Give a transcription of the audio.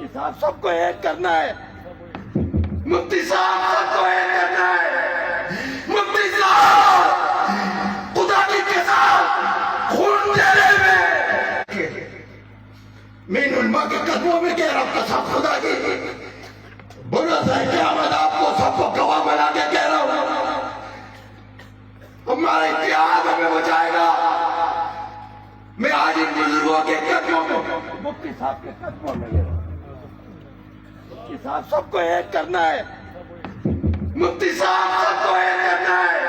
مفتی صاحب سب کو ایک کرنا ہے، مفتی صاحب سب کو ایک کرنا ہے، مفتی صاحب خدا کی قسم خون دینے میں علماء کے قدموں میں کہہ رہا ہوں، قسم خدا کی بروز ہے قیامت آپ کو سب کو گواہ بنا کے کہہ رہا ہوں، ہمارا اتحاد ہمیں بچائے گا۔ میں آج ان بزرگوں کے قدموں میں، مفتی صاحب کے قدموں میں لے رہا ہوں، مفتی صاحب سب کو ایک کرنا ہے، مفتی صاحب سب کو ایک کرنا ہے۔